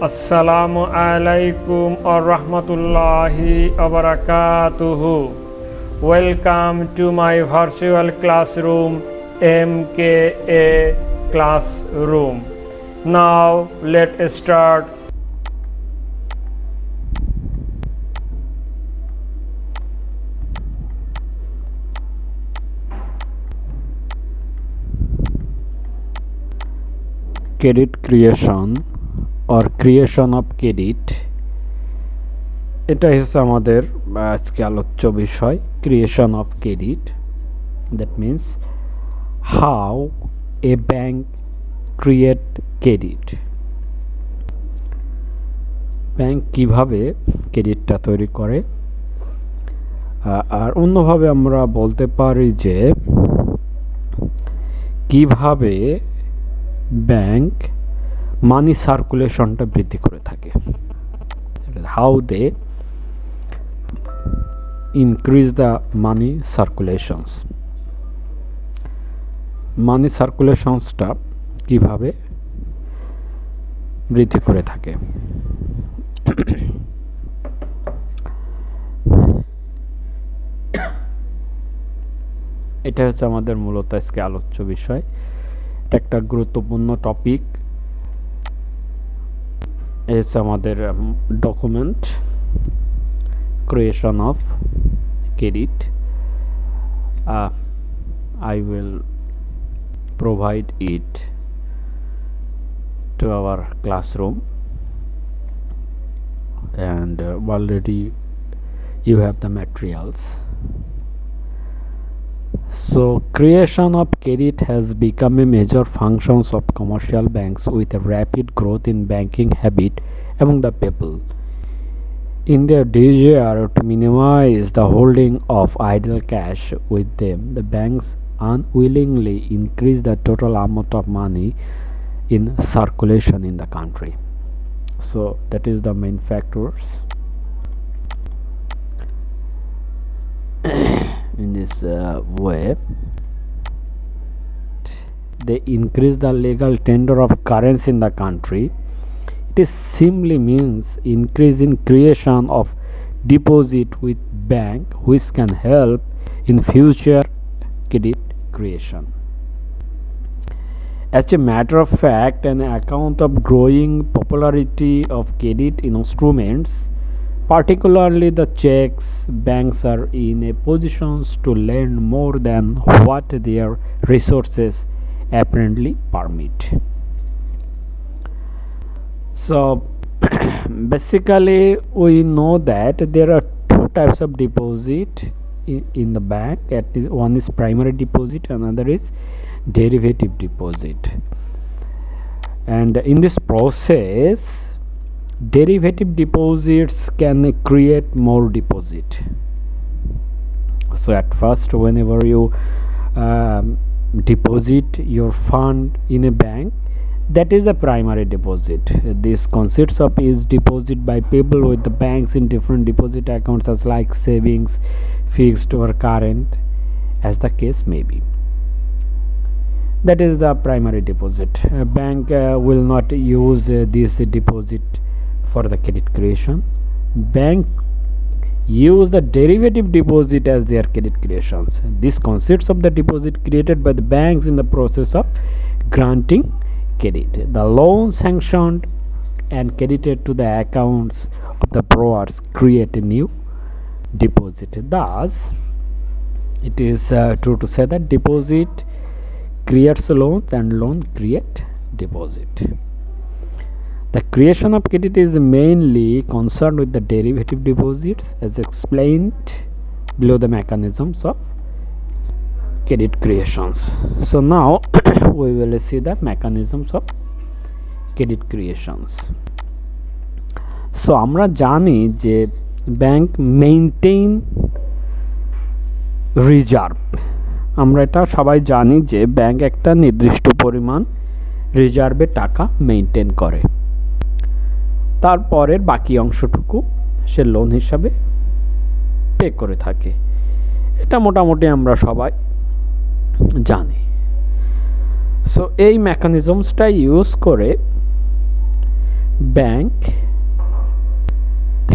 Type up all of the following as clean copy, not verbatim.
Assalamu alaikum warahmatullahi wabarakatuh. Welcome to my virtual classroom, MKA Classroom. Now let's start. Credit creation or creation of credit, এটা হচ্ছে আমাদের আজকে আলোচ্য বিষয়, creation of credit. That means how a bank create credit. Bank কিভাবে ক্রেডিটটা তৈরি করে, আর অন্যভাবে আমরা বলতে পারি যে কিভাবে ব্যাংক মানি সার্কুলেশনটা বৃদ্ধি করে থাকে, how they increase the money circulations, money সার্কুলেশনসটা কিভাবে বৃদ্ধি করে থাকে। এটা হচ্ছে আমাদের মূলত আজকে আলোচ্য বিষয়। এটা একটা গুরুত্বপূর্ণ টপিক। it's আমাদের document creation of credit. I will provide it to our classroom, and already you have the materials. So creation of credit has become a major function of commercial banks with a rapid growth in banking habit among the people. In their desire to minimize the holding of idle cash with them, the banks unwillingly increase the total amount of money in circulation in the country. So that is the main factors. In this way, they increase the legal tender of currency in the country. It simply means increase in creation of deposit with bank, which can help in future credit creation. As a matter of fact, an account of growing popularity of credit instruments, particularly the checks, banks are in a position to lend more than what their resources apparently permit. So basically we know that there are two types of deposit in the bank. One is primary deposit, another is derivative deposit, and in this process derivative deposits can create more deposit. So at first, whenever you deposit your fund in a bank, that is the primary deposit. This consists of is deposit by people with the banks in different deposit accounts, as like savings, fixed or current, as the case may be. That is the primary deposit. A bank will not use this deposit for the credit creation. Bank use the derivative deposit as their credit creations. This consists of the deposit created by the banks in the process of granting credit. The loan sanctioned and credited to the accounts of the borrowers create a new deposit. Thus, it is true to say that deposit creates loans and loan create deposit. The creation of credit is mainly concerned with the derivative deposits, as explained below the mechanisms of credit creations. So now we will see the mechanisms of credit creations. So আমরা জানি যে bank maintain reserve, আমরা এটা সবাই জানি যে bank একটা নির্দিষ্ট পরিমাণ রিজার্ভে টাকা মেইনটেইন করে, তারপরের বাকি অংশটুকু সে লোন হিসাবে পে করে থাকে। এটা মোটামুটি আমরা সবাই জানি। সো এই মেকানিজমসটা ইউজ করে ব্যাংক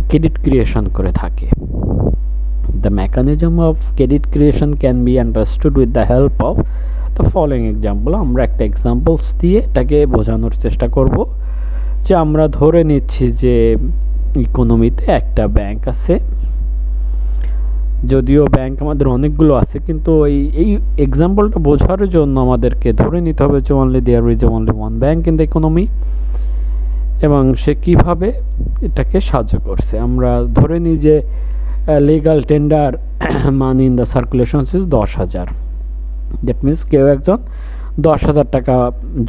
ক্রেডিট ক্রিয়েশন করে থাকে। The mechanism of credit creation can be understood with the help of the following example. আমরা একটা এক্সাম্পলস দিয়ে এটাকে বোঝানোর চেষ্টা করব যে আমরা ধরে নিচ্ছি যে ইকোনমিতে একটা ব্যাংক আছে, যদিও ব্যাংক আমাদের অনেকগুলো আছে, কিন্তু এই এক্সাম্পলটা বোঝার জন্য আমাদেরকে ধরে নিতে হবে যে only there is only one bank in the economy, এবং সে কিভাবে এটাকে সাহায্য করছে। আমরা ধরে নিই যে legal tender money in the circulations is 10,000। That means কেউ একজন 10,000 টাকা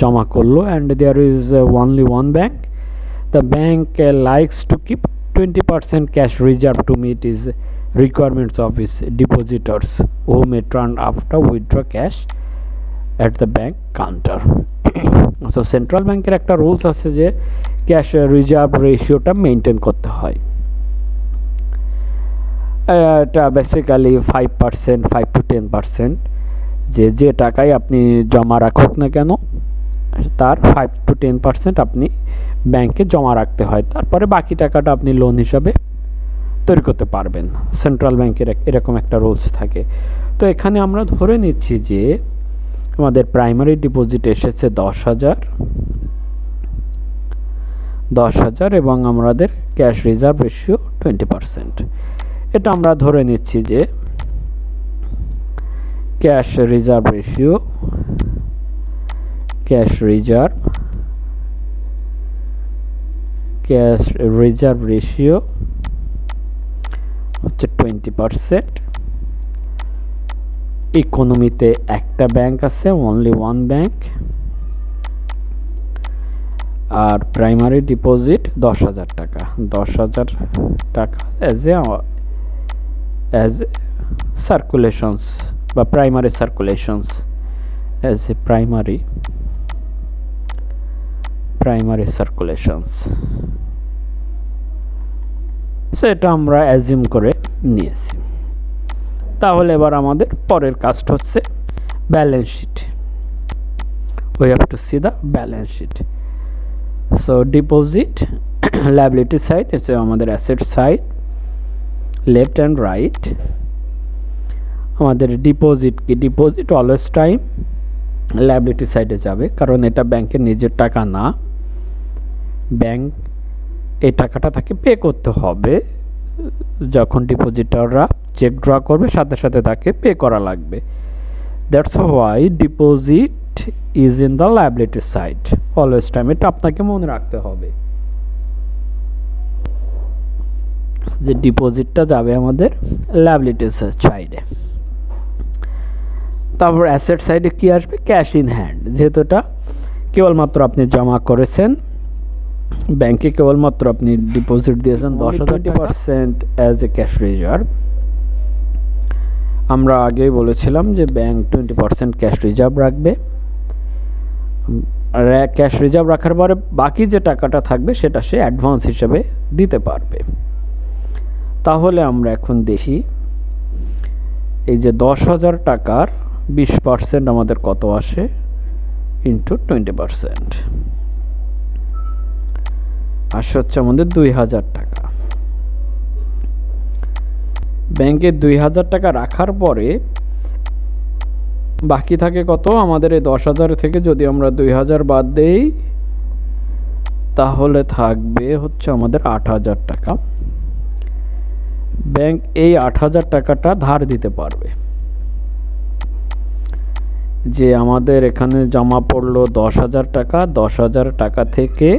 জমা করলো, and there is only one bank. The bank likes to keep 20% cash reserve to meet is requirements of its depositors who may turn after withdraw cash at the bank counter. So central ব্যাংকের একটা rules আছে যে cash reserve রেশিওটা maintain করতে হয়। এটা basically 5%, 5 to 10%, যে টাকায় আপনি জমা রাখুক না কেন তার 5 to 10% আপনি ব্যাংকে জমা রাখতে হয়, তারপরে বাকি টাকাটা আপনি লোন হিসাবে তৈরি করতে পারবেন। সেন্ট্রাল ব্যাংকের এরকম একটা রুলস থাকে। তো এখানে আমরা ধরে নিচ্ছি যে আমাদের প্রাইমারি ডিপোজিট এসেছে 10,000 এবং আমাদের ক্যাশ রিজার্ভ রেশিও 20%। এটা আমরা ধরে নিচ্ছি যে ক্যাশ রিজার্ভ রেশিও হচ্ছে 20%। ইকোনমিতে একটা ব্যাংক আছে, অনলি ওয়ান ব্যাংক, আর প্রাইমারি ডিপোজিট 10,000 টাকা। 10,000 টাকা অ্যাজ এ সার্কুলেশনস বা primary সার্কুলেশনস, as a primary সার্কুলেশনস। So এটা আমরা অ্যাজিউম করে নিয়েছি। তাহলে এবার আমাদের পরের কাজটা হচ্ছে balance sheet. We have to see the balance sheet. So deposit liability side হচ্ছে আমাদের asset side, left and right. আমাদের ডিপোজিট অলওয়েজ টাইম লায়াবিলিটি সাইডে যাবে, কারণ এটা ব্যাংকের নিজের টাকা না, ব্যাংক এই টাকাটা তাকে পে করতে হবে। যখন ডিপোজিটররা চেক ড্র করবে সাথে সাথে তাকে পে করা লাগবে। That's why deposit is in the liability side always time. এটা আপনাকে মনে রাখতে হবে যে ডিপোজিটটা যাবে আমাদের লায়াবিলিটি সাইডে। তারপর অ্যাসেট সাইডে কি আসবে? Cash in hand. যেহেতু এটা কেবলমাত্র আপনি জমা করেছেন ব্যাংকে, কেবলমাত্র আপনি ডিপোজিট দিয়েছেন 10,000% অ্যাজ এ ক্যাশ রিজার্ভ। আমরা আগেই বলেছিলাম যে ব্যাংক 20% ক্যাশ রিজার্ভ রাখবে, আর ক্যাশ রিজার্ভ রাখার পরে বাকি যে টাকাটা থাকবে সেটা সে অ্যাডভান্স হিসেবে দিতে পারবে। তাহলে আমরা এখন দেখি এই যে 10,000 টাকার 20% আমাদের কত আসে ইন্টু 20% আসে হচ্ছে আমাদের 2,000 টাকা। ব্যাংকে 2,000 টাকা রাখার পরে বাকি থাকে কত? আমাদের এই 10,000 থেকে যদি আমরা 2,000 বাদ দেই তাহলে থাকবে হচ্ছে আমাদের 8,000 টাকা। ব্যাংক এই 8,000 টাকাটা ধার দিতে পারবে। যে আমাদের এখানে জমা পড়লো 10,000 টাকা, 10,000 টাকা থেকে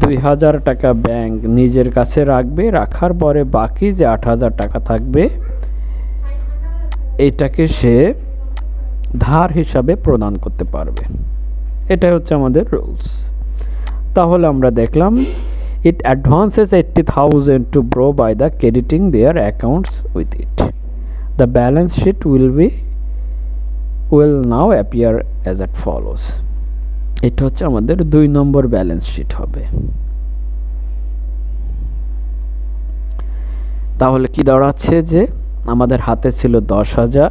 2,000 টাকা ব্যাংক নিজের কাছে রাখবে, রাখার পরে বাকি যে 8,000 টাকা থাকবে এটাকে সে ধার হিসাবে প্রদান করতে পারবে। এটাই হচ্ছে আমাদের রুলস। তাহলে আমরা দেখলাম it advances 80,000 to borrow by the crediting their accounts with it. The balance sheet will now appear as it follows. এটা হচ্ছে আমাদের 2 নম্বর ব্যালেন্স শিট হবে। তাহলে কি দাঁড়াচ্ছে যে আমাদের হাতে ছিল 10,000,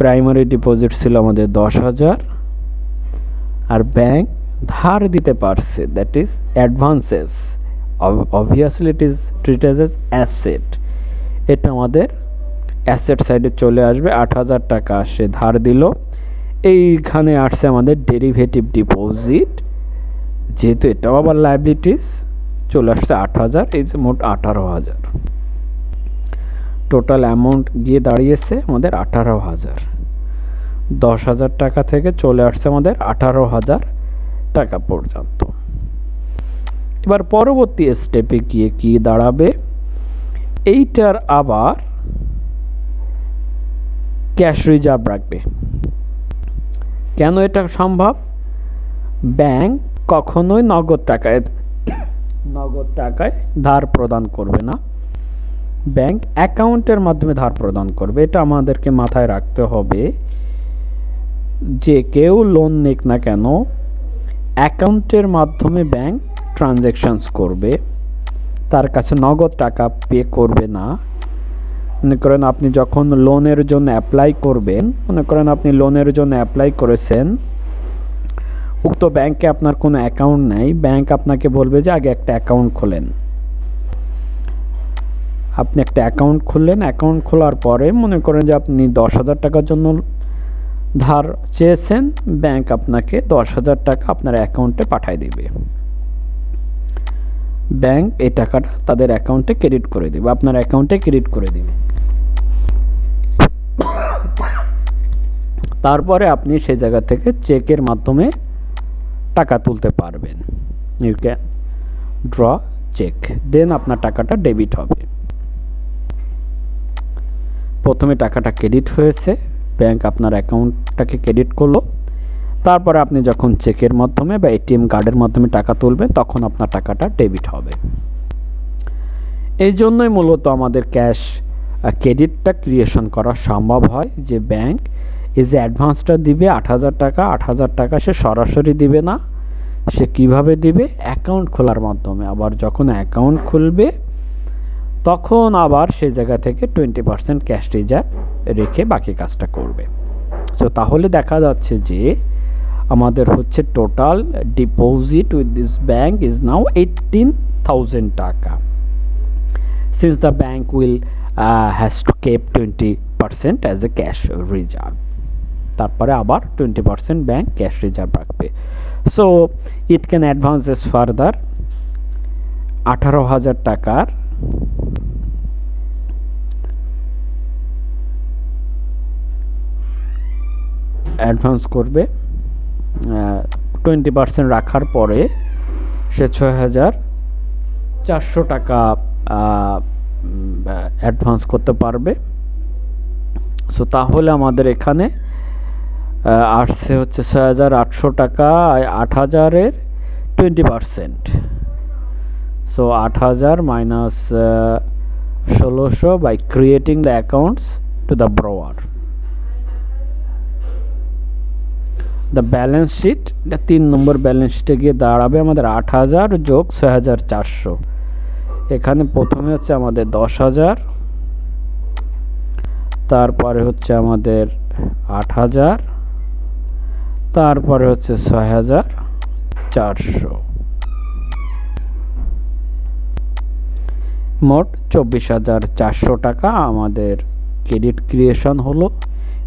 প্রাইমারি ডিপোজিট ছিল আমাদের 10,000, আর ব্যাংক ধার দিতে পারছে, that is advances, obviously it is treated as asset, এটা আমাদের অ্যাসেট সাইডে চলে আসবে। 8,000 টাকা সে ধার দিল, এইখানে আসছে আমাদের ডেরিভেটিভ ডিপোজিট, যেহেতু এটাও আবার লাইবিলিটিস, চলে আসছে 8,000, এই যে মোট 18,000, টোটাল অ্যামাউন্ট গিয়ে দাঁড়িয়েছে আমাদের 18,000। 10,000 টাকা থেকে চলে আসছে আমাদের 18,000 টাকা পর্যন্ত। এবার পরবর্তী স্টেপে গিয়ে কি দাঁড়াবে, এইটার আবার ক্যাশ রিজার্ভ রাখবে। কেন এটা সম্ভব? ব্যাংক কখনোই নগদ টাকায় ধার প্রদান করবে না, ব্যাংক অ্যাকাউন্টের মাধ্যমে ধার প্রদান করবে। এটা আমাদেরকে মাথায় রাখতে হবে, যে কেউ লোন নিক না কেন অ্যাকাউন্টের মাধ্যমে ব্যাংক ট্রানজ্যাকশনস করবে, তার কাছে নগদ টাকা পে করবে না। মনে করেন আপনি যখন লোনের জন্য অ্যাপ্লাই করবেন, মনে করেন আপনি লোনের জন্য অ্যাপ্লাই করেছেন, উক্ত ব্যাংকে আপনার কোনো অ্যাকাউন্ট নেই, ব্যাংক আপনাকে বলবে যে আগে একটা অ্যাকাউন্ট খোলেন। আপনি একটা অ্যাকাউন্ট খুললেন, অ্যাকাউন্ট খোলার পরে মনে করেন যে আপনি 10,000 টাকার জন্য ধার চেয়েছেন, ব্যাংক আপনাকে 10,000 টাকা আপনার অ্যাকাউন্টে পাঠিয়ে দেবে। ব্যাংক এই টাকাটা তাদের অ্যাকাউন্টে ক্রেডিট করে দেবে, আপনার অ্যাকাউন্টে ক্রেডিট করে দেবে। তারপরে আপনি সেই জায়গা থেকে চেকের মাধ্যমে টাকা তুলতে পারবেন, ইউ ক্যান ড্র চেক, দেন আপনার টাকাটা ডেবিট হবে। প্রথমে টাকাটা ক্রেডিট হয়েছে, ব্যাংক আপনার অ্যাকাউন্টটাকে ক্রেডিট করলো, তারপরে আপনি যখন চেকের মাধ্যমে বা এটিএম কার্ডের মাধ্যমে টাকা তুলবেন তখন আপনার টাকাটা ডেবিট হবে। এই জন্যই মূলত আমাদের ক্যাশ ক্রেডিটটা ক্রিয়েশন করা সম্ভব হয়, যে ব্যাংক এই যে অ্যাডভান্সটা দিবে 8,000 টাকা, 8,000 টাকা সে সরাসরি দিবে না, সে কিভাবে দিবে, অ্যাকাউন্ট খোলার মাধ্যমে। আবার যখন অ্যাকাউন্ট খুলবে তখন আবার সেই জায়গা থেকে 20% ক্যাশ রিজার্ভ রেখে বাকি কাজটা করবে। সো তাহলে দেখা যাচ্ছে যে আমাদের হচ্ছে total deposit with this bank is now 18,000 টাকা, since the bank will has to keep 20% as a cash reserve, তারপরে আবার 20% ব্যাংক ক্যাশ রিজার্ভ রাখবে। So it can advances further 18,000 টাকার অ্যাডভান্স করবে, 20% রাখার পরে সে 6,400 টাকা অ্যাডভান্স করতে পারবে। সো তাহলে আমাদের এখানে আসছে হচ্ছে 6,800 টাকা, 8,000-এর 20%, so 8,000 minus 1,600 by creating the accounts to the borrower. The balance sheet, এটা 3 নম্বর ব্যালেন্স শিটে গিয়ে দাঁড়াবে আমাদের 8,000 যোগ 6,400। এখানে প্রথমে হচ্ছে আমাদের 10,000, তারপরে হচ্ছে আমাদের 8,000, তারপরে হচ্ছে 6,400, মোট 24,400 টাকা আমাদের ক্রেডিট ক্রিয়েশন হলো।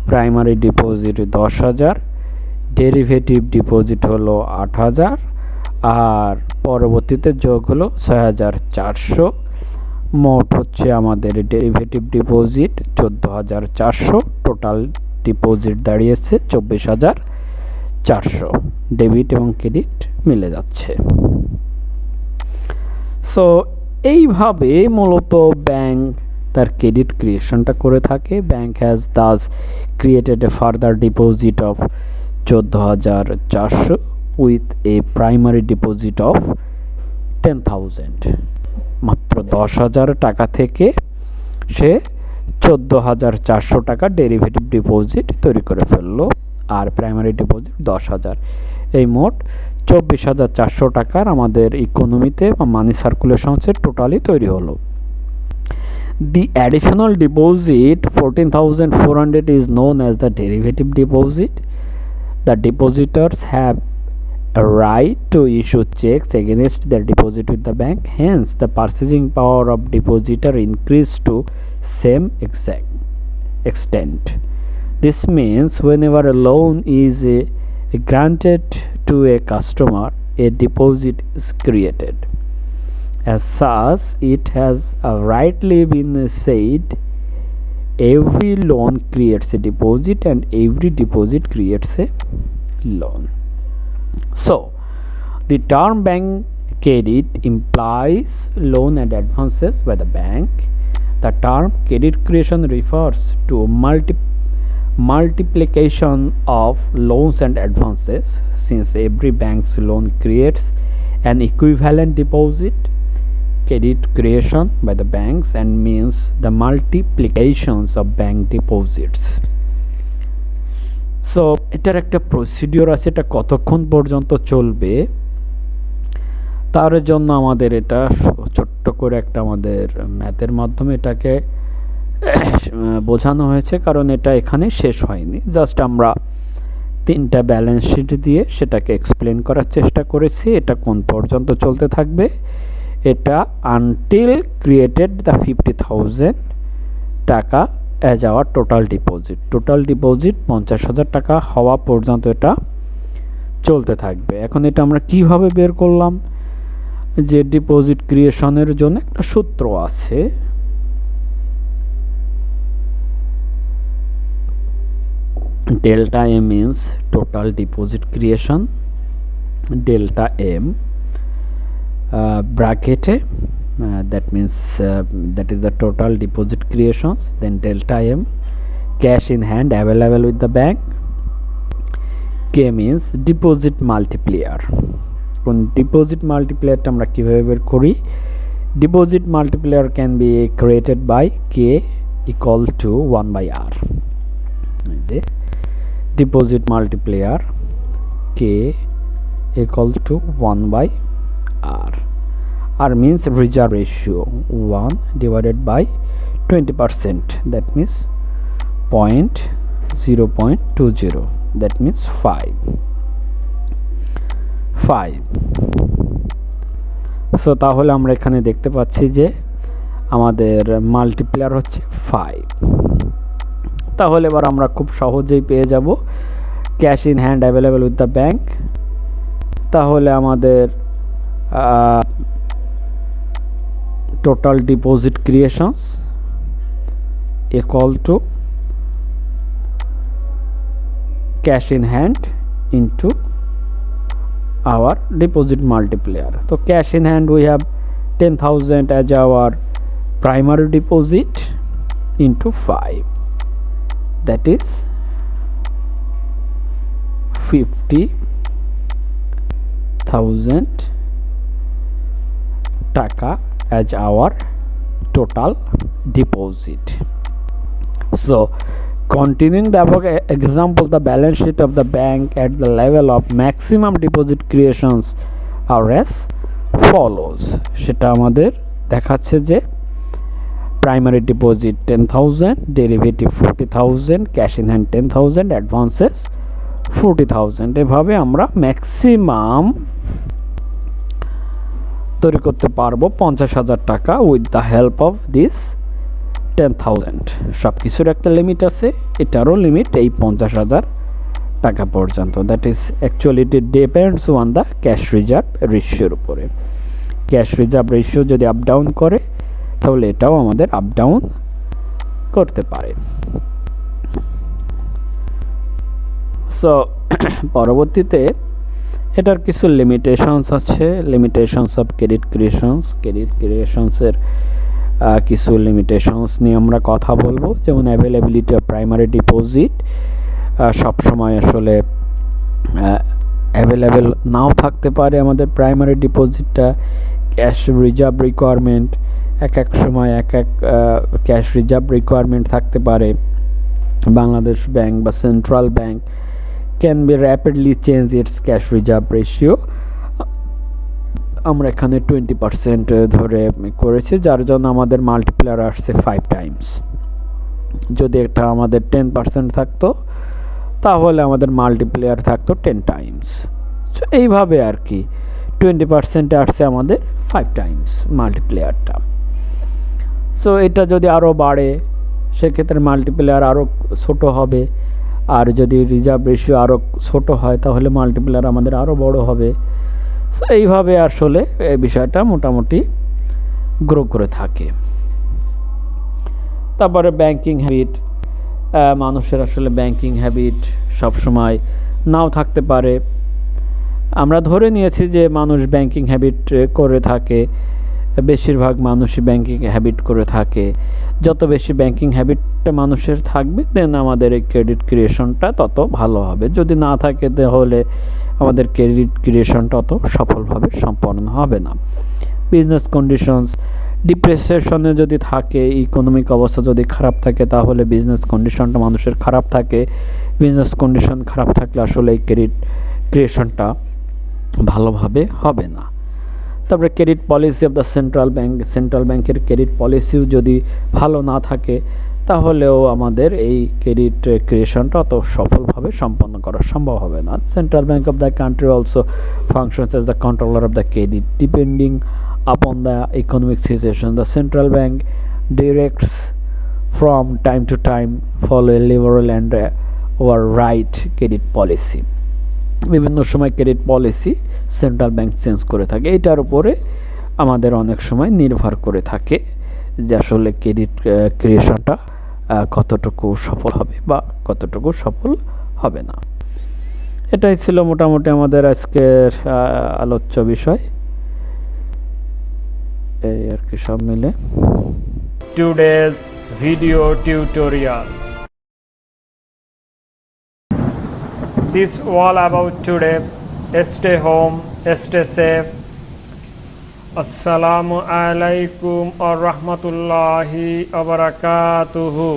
প্রাইমারি ডিপোজিট 10,000, ডেরিভেটিভ ডিপোজিট হলো 8,000, আর পরবর্তীতে যোগ হলো 6,400, মোট হচ্ছে আমাদের ডেরিভেটিভ ডিপোজিট 14,400, টোটাল ডিপোজিট দাঁড়িয়েছে 24,400, ডেবিট এবং ক্রেডিট মিলে যাচ্ছে। সো এইভাবে মূলত ব্যাংক তার ক্রেডিট ক্রিয়েশনটা করে থাকে। Bank has Das created A further deposit of 14,400 with a primary deposit of 10,000। মাত্র 10,000 টাকা থেকে সে 14,400 টাকা ডেরিভেটিভ ডিপোজিট তৈরি করে ফেললো, আর প্রাইমারি ডিপোজিট 10,000। এই মোট 24,400 টাকার আমাদের ইকোনমিতে বা মানি সার্কুলেশন হচ্ছে টোটালি তৈরি হলো। The additional deposit 14,400 is known as the derivative deposit. The depositors have a right to issue checks against their deposit with the bank. Hence, the purchasing power of depositor increased to same exact extent. This means whenever a loan is granted to a customer, a deposit is created. As such, it has rightly been said, every loan creates a deposit and every deposit creates a loan. So, the term bank credit implies loan and advances by the bank. The term credit creation refers to multiplication of loans and advances, since every bank's loan creates an equivalent deposit. Credit creation by the banks and means the multiplications of bank deposits. So এটার একটা procedure আছে, এটা কতক্ষণ পর্যন্ত চলবে তার জন্য আমাদের এটা ছোট্ট করে একটা আমাদের ম্যাথের মাধ্যমে এটাকে বোঝানো হয়েছে, কারণ এটা এখানে শেষ হয়নি। জাস্ট আমরা 3টা ব্যালেন্স শিট দিয়ে সেটাকে এক্সপ্লেন করার চেষ্টা করেছি। এটা কোন পর্যন্ত চলতে থাকবে, এটা আনটিল ক্রিয়েটেড দ্য 50,000 টাকা as our total deposit. Total deposit 50,000 টাকা হওয়া পর্যন্ত এটা চলতে থাকবে। এখন এটা আমরা কিভাবে বের করলাম, যে ডিপোজিট ক্রিয়েশনের জন্য একটা সূত্র আছে। Delta M means total deposit creation, delta M bracket that means that is the total deposit creations, then delta m cash in hand available with the bank, k means deposit multiplier। কোন deposit মাল্টিপ্লায়ারটা আমরা কিভাবে বের করি, deposit multiplier can be created by k equal to 1/r। যে deposit multiplier k equal to 1/r। R means reserve ratio 1 divided by 20%, that means 0.20, that means 5। So তাহলে আমরা এখানে দেখতে পাচ্ছি যে আমাদের মাল্টিপ্লায়ার হচ্ছে 5। তাহলে এবার আমরা খুব সহজেই পেয়ে যাব cash in hand available with the bank. তাহলে আমাদের total deposit creations equal to cash in hand into our deposit multiplier. So cash in hand we have 10,000 as our primary deposit into 5, that is 50,000 টাকা as our total deposit. So continuing the above example, the balance sheet of the bank at the level of maximum deposit creations are as follows। সেটা আমাদের দেখাচ্ছে যে primary deposit 10,000, derivative 40,000, cash in hand 10,000, advances 40,000। এভাবে আমরা maximum তৈরি করতে পারবো 50,000 টাকা with the help of this 10,000। সব কিছুর একটা লিমিট আছে, এটারও লিমিট এই 50,000 টাকা পর্যন্ত। That is actually it depends on the cash reserve রেশিওর উপরে। ক্যাশ রিজার্ভ রেশিও যদি আপ ডাউন করে তাহলে এটাও আমাদের আপ ডাউন করতে পারে। সো পরবর্তীতে এটার কিছু লিমিটেশনস আছে, লিমিটেশনস অফ ক্রেডিট ক্রিয়েশনসের কিছু লিমিটেশনস নিয়ে আমরা কথা বলবো। যেমন অ্যাভেলেবিলিটি অফ প্রাইমারি ডিপোজিট সবসময় আসলে অ্যাভেলেবেল নাও থাকতে পারে আমাদের প্রাইমারি ডিপোজিটটা। ক্যাশ রিজার্ভ রিকোয়ারমেন্ট এক এক সময় এক এক ক্যাশ রিজার্ভ রিকোয়ারমেন্ট থাকতে পারে। বাংলাদেশ ব্যাংক বা central bank can be rapidly change its cash reserve ratio। আমরা এখানে 20% ধরে করেছি, যার জন্য আমাদের মাল্টিপ্লায়ার আসছে 5 টাইমস। যদি এটা আমাদের 10% থাকতো তাহলে আমাদের মাল্টিপ্লায়ার থাকতো 10 টাইমস। সো এইভাবে আর কি 20% আসছে আমাদের 5 টাইমস মাল্টিপ্লেয়ারটা। সো এটা যদি আরও বাড়ে সেক্ষেত্রে মাল্টিপ্লেয়ার আরও ছোট হবে, আর যদি রিজার্ভ রেশিও আরও ছোট হয় তাহলে মাল্টিপ্লেয়ার আমাদের আরও বড় হবে। সো এইভাবে আসলে এই বিষয়টা মোটামুটি গ্রো করে থাকে। তারপরে ব্যাংকিং হ্যাবিট, মানুষের আসলে ব্যাংকিং হ্যাবিট সবসময় নাও থাকতে পারে। আমরা ধরে নিয়েছি যে মানুষ ব্যাংকিং হ্যাবিট করে থাকে, বেশিরভাগ মানুষই ব্যাংকিং হ্যাবিট করে থাকে। যত বেশি ব্যাংকিং হ্যাবিটটা মানুষের থাকবে দেন আমাদের এই ক্রেডিট ক্রিয়েশনটা তত ভালো হবে। যদি না থাকে তাহলে আমাদের ক্রেডিট ক্রিয়েশনটা অত সফলভাবে সম্পন্ন হবে না। বিজনেস কন্ডিশনস, ডিপ্রেশনে যদি থাকে, ইকোনমিক অবস্থা যদি খারাপ থাকে তাহলে বিজনেস কন্ডিশনটা মানুষের খারাপ থাকে। বিজনেস কন্ডিশন খারাপ থাকলে আসলে এই ক্রেডিট ক্রিয়েশনটা ভালোভাবে হবে না। তারপরে credit policy of the central ব্যাংকের ক্রেডিট পলিসিও যদি ভালো না থাকে তাহলেও আমাদের এই ক্রেডিট ক্রিয়েশনটা অত সফলভাবে সম্পন্ন করা সম্ভব হবে না। Central bank of the country also functions as the controller of the credit depending upon the economic situation. The central bank directs from time to time follow a liberal and or right credit policy. বিভিন্ন সময় credit policy central bank change করে থাকে। এটার উপরে আমাদের অনেক সময় নির্ভর করে থাকে যে আসলে ক্রেডিট ক্রিয়েশনটা কতটুকু সফল হবে বা কতটুকু সফল হবে না। এটাই ছিল মোটামুটি আমাদের আজকের আলোচ্য বিষয়। এই আর কি সব মিলে Today's video tutorial. This all about today. Stay home, stay safe. Assalamu alaikum wa rahmatullahi wa barakatuhu.